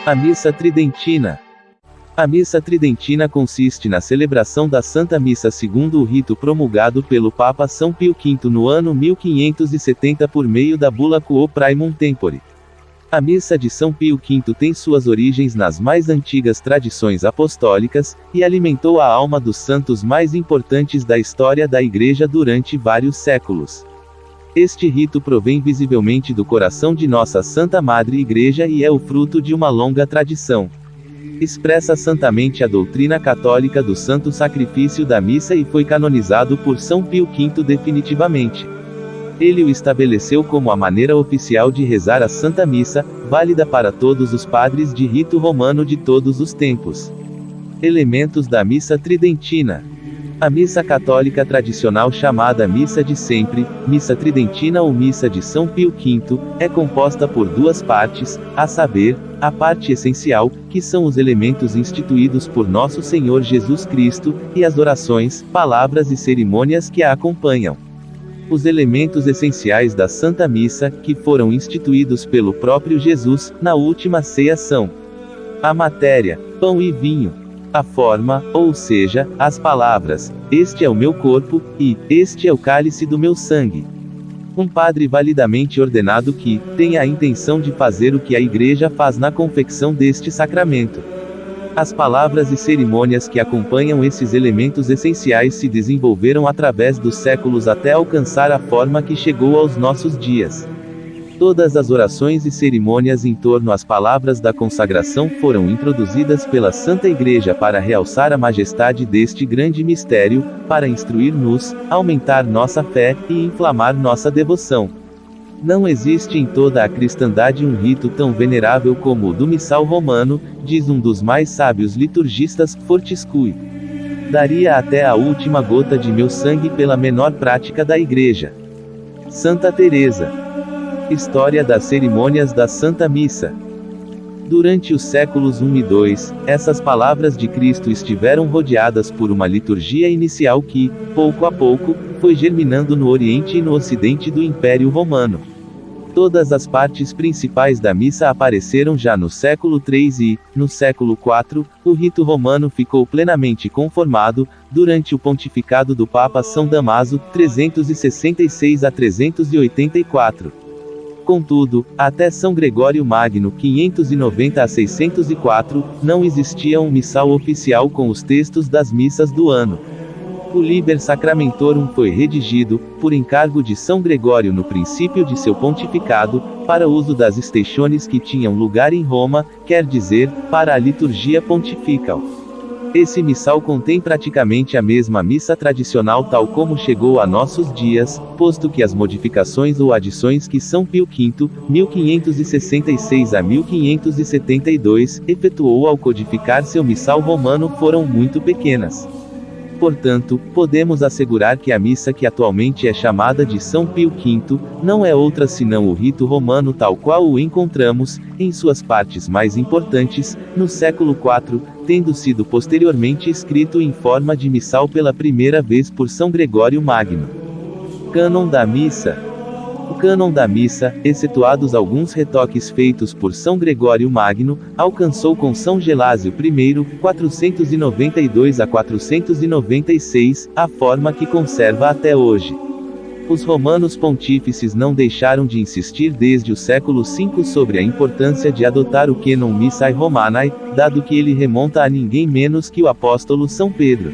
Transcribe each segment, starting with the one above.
A Missa Tridentina. A Missa Tridentina consiste na celebração da Santa Missa segundo o rito promulgado pelo Papa São Pio V no ano 1570 por meio da bula Quo Primum Tempore. A Missa de São Pio V tem suas origens nas mais antigas tradições apostólicas, e alimentou a alma dos santos mais importantes da história da Igreja durante vários séculos. Este rito provém visivelmente do coração de nossa Santa Madre Igreja e é o fruto de uma longa tradição. Expressa santamente a doutrina católica do santo sacrifício da missa e foi canonizado por São Pio V definitivamente. Ele o estabeleceu como a maneira oficial de rezar a Santa Missa, válida para todos os padres de rito romano de todos os tempos. Elementos da Missa Tridentina. A missa católica tradicional chamada Missa de Sempre, Missa Tridentina ou Missa de São Pio V, é composta por duas partes, a saber, a parte essencial, que são os elementos instituídos por Nosso Senhor Jesus Cristo, e as orações, palavras e cerimônias que a acompanham. Os elementos essenciais da Santa Missa, que foram instituídos pelo próprio Jesus, na última ceia são: a matéria, pão e vinho; a forma, ou seja, as palavras, este é o meu corpo, e, este é o cálice do meu sangue. Um padre validamente ordenado que tenha a intenção de fazer o que a Igreja faz na confecção deste sacramento. As palavras e cerimônias que acompanham esses elementos essenciais se desenvolveram através dos séculos até alcançar a forma que chegou aos nossos dias. Todas as orações e cerimônias em torno às palavras da consagração foram introduzidas pela Santa Igreja para realçar a majestade deste grande mistério, para instruir-nos, aumentar nossa fé, e inflamar nossa devoção. Não existe em toda a cristandade um rito tão venerável como o do missal romano, diz um dos mais sábios liturgistas, Fortescue. Daria até a última gota de meu sangue pela menor prática da Igreja. Santa Teresa. História das cerimônias da Santa Missa. Durante os séculos I e II, essas palavras de Cristo estiveram rodeadas por uma liturgia inicial que, pouco a pouco, foi germinando no Oriente e no Ocidente do Império Romano. Todas as partes principais da missa apareceram já no século III e, no século IV, o rito romano ficou plenamente conformado, durante o pontificado do Papa São Damaso, 366 a 384. Contudo, até São Gregório Magno 590 a 604, não existia um missal oficial com os textos das missas do ano. O Liber Sacramentorum foi redigido, por encargo de São Gregório no princípio de seu pontificado, para uso das stationes que tinham lugar em Roma, quer dizer, para a liturgia pontifical. Esse missal contém praticamente a mesma missa tradicional tal como chegou a nossos dias, posto que as modificações ou adições que São Pio V, 1566 a 1572, efetuou ao codificar seu missal romano foram muito pequenas. Portanto, podemos assegurar que a missa que atualmente é chamada de São Pio V, não é outra senão o rito romano tal qual o encontramos, em suas partes mais importantes, no século IV, tendo sido posteriormente escrito em forma de missal pela primeira vez por São Gregório Magno. Cânon da Missa. O cânon da missa, excetuados alguns retoques feitos por São Gregório Magno, alcançou com São Gelásio I, 492 a 496, a forma que conserva até hoje. Os romanos pontífices não deixaram de insistir desde o século V sobre a importância de adotar o Canon Missae Romanae, dado que ele remonta a ninguém menos que o apóstolo São Pedro.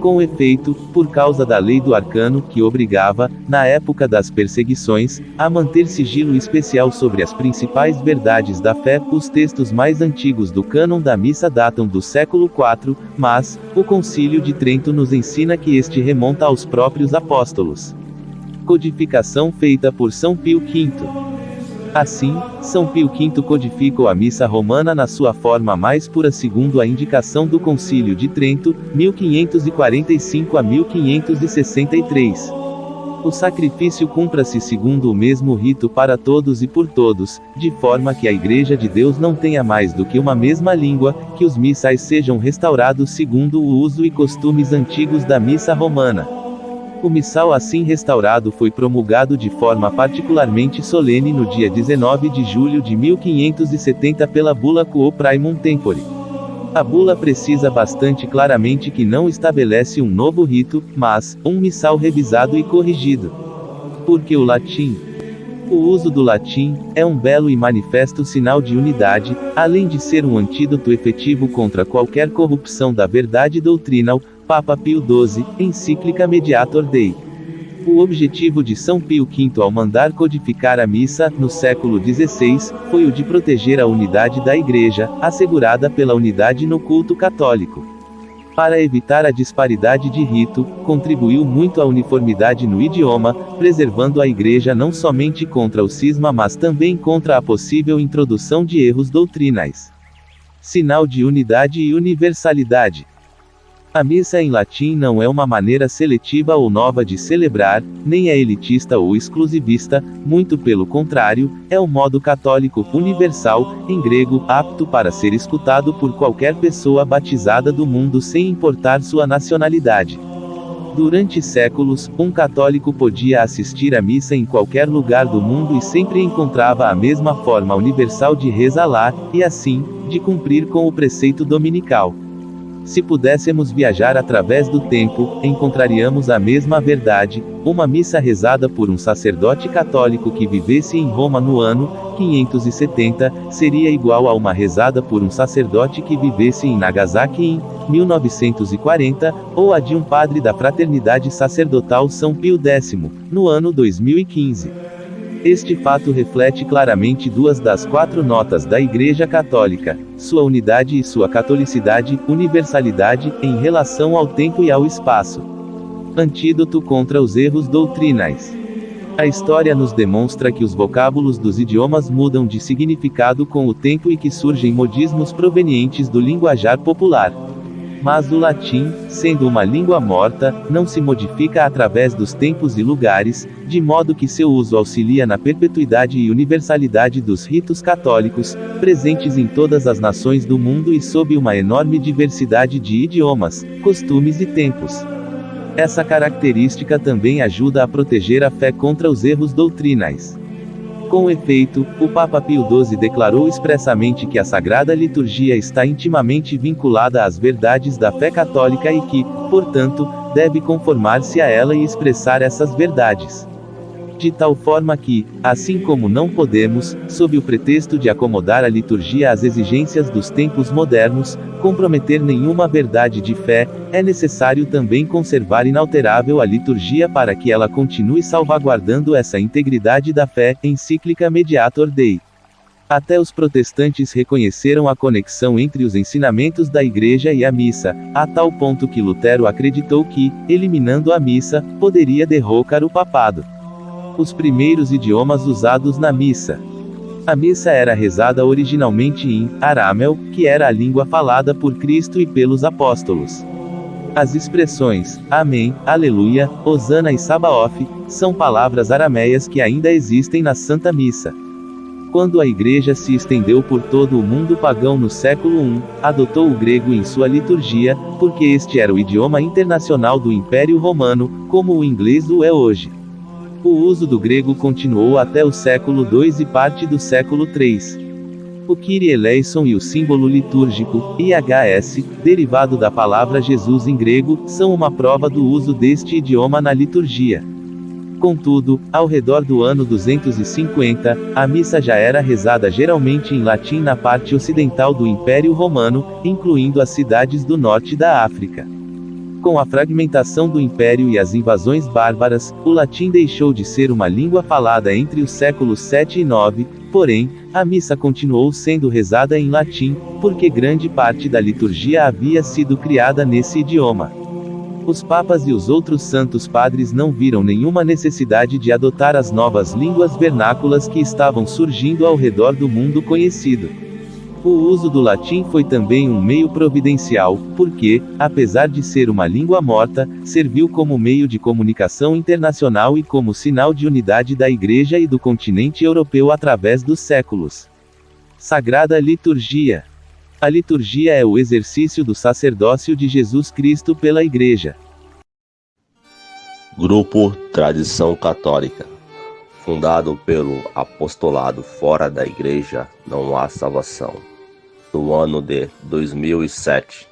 Com efeito, por causa da lei do arcano que obrigava, na época das perseguições, a manter sigilo especial sobre as principais verdades da fé, os textos mais antigos do cânon da missa datam do século IV, mas, o Concílio de Trento nos ensina que este remonta aos próprios apóstolos. Codificação feita por São Pio V. Assim, São Pio V codificou a missa romana na sua forma mais pura segundo a indicação do Concílio de Trento, 1545 a 1563. O sacrifício cumpra-se segundo o mesmo rito para todos e por todos, de forma que a Igreja de Deus não tenha mais do que uma mesma língua, que os missais sejam restaurados segundo o uso e costumes antigos da missa romana. O missal assim restaurado foi promulgado de forma particularmente solene no dia 19 de julho de 1570 pela bula Quo Primum Tempore. A bula precisa bastante claramente que não estabelece um novo rito, mas um missal revisado e corrigido. Porque o latim. O uso do latim é um belo e manifesto sinal de unidade, além de ser um antídoto efetivo contra qualquer corrupção da verdade doutrinal. Papa Pio XII, Encíclica Mediator Dei. O objetivo de São Pio V ao mandar codificar a missa, no século XVI, foi o de proteger a unidade da Igreja, assegurada pela unidade no culto católico. Para evitar a disparidade de rito, contribuiu muito à uniformidade no idioma, preservando a Igreja não somente contra o cisma mas também contra a possível introdução de erros doutrinais. Sinal de unidade e universalidade. A missa em latim não é uma maneira seletiva ou nova de celebrar, nem é elitista ou exclusivista, muito pelo contrário, é um modo católico universal, em grego, apto para ser escutado por qualquer pessoa batizada do mundo sem importar sua nacionalidade. Durante séculos, um católico podia assistir à missa em qualquer lugar do mundo e sempre encontrava a mesma forma universal de rezar, e assim, de cumprir com o preceito dominical. Se pudéssemos viajar através do tempo, encontraríamos a mesma verdade. Uma missa rezada por um sacerdote católico que vivesse em Roma no ano 570, seria igual a uma rezada por um sacerdote que vivesse em Nagasaki em 1940, ou a de um padre da Fraternidade Sacerdotal São Pio X, no ano 2015. Este fato reflete claramente duas das quatro notas da Igreja Católica: sua unidade e sua catolicidade, universalidade, em relação ao tempo e ao espaço. Antídoto contra os erros doutrinais. A história nos demonstra que os vocábulos dos idiomas mudam de significado com o tempo e que surgem modismos provenientes do linguajar popular. Mas o latim, sendo uma língua morta, não se modifica através dos tempos e lugares, de modo que seu uso auxilia na perpetuidade e universalidade dos ritos católicos, presentes em todas as nações do mundo e sob uma enorme diversidade de idiomas, costumes e tempos. Essa característica também ajuda a proteger a fé contra os erros doutrinais. Com efeito, o Papa Pio XII declarou expressamente que a Sagrada Liturgia está intimamente vinculada às verdades da fé católica e que, portanto, deve conformar-se a ela e expressar essas verdades. De tal forma que, assim como não podemos, sob o pretexto de acomodar a liturgia às exigências dos tempos modernos, comprometer nenhuma verdade de fé, é necessário também conservar inalterável a liturgia para que ela continue salvaguardando essa integridade da fé. Encíclica Mediator Dei. Até os protestantes reconheceram a conexão entre os ensinamentos da Igreja e a missa, a tal ponto que Lutero acreditou que, eliminando a missa, poderia derrocar o papado. Os primeiros idiomas usados na missa. A missa era rezada originalmente em arameu, que era a língua falada por Cristo e pelos apóstolos. As expressões Amém, Aleluia, Hosana e Sabaoth são palavras arameias que ainda existem na Santa Missa. Quando a Igreja se estendeu por todo o mundo pagão no século I, adotou o grego em sua liturgia, porque este era o idioma internacional do Império Romano, como o inglês o é hoje. O uso do grego continuou até o século II e parte do século III. O Kyrie eleison e o símbolo litúrgico, IHS, derivado da palavra Jesus em grego, são uma prova do uso deste idioma na liturgia. Contudo, ao redor do ano 250, a missa já era rezada geralmente em latim na parte ocidental do Império Romano, incluindo as cidades do norte da África. Com a fragmentação do Império e as invasões bárbaras, o latim deixou de ser uma língua falada entre os séculos VII e IX, porém, a missa continuou sendo rezada em latim, porque grande parte da liturgia havia sido criada nesse idioma. Os papas e os outros santos padres não viram nenhuma necessidade de adotar as novas línguas vernáculas que estavam surgindo ao redor do mundo conhecido. O uso do latim foi também um meio providencial, porque, apesar de ser uma língua morta, serviu como meio de comunicação internacional e como sinal de unidade da Igreja e do continente europeu através dos séculos. Sagrada Liturgia. A liturgia é o exercício do sacerdócio de Jesus Cristo pela Igreja. Grupo Tradição Católica, fundado pelo apostolado fora da igreja não há salvação, no ano de 2007.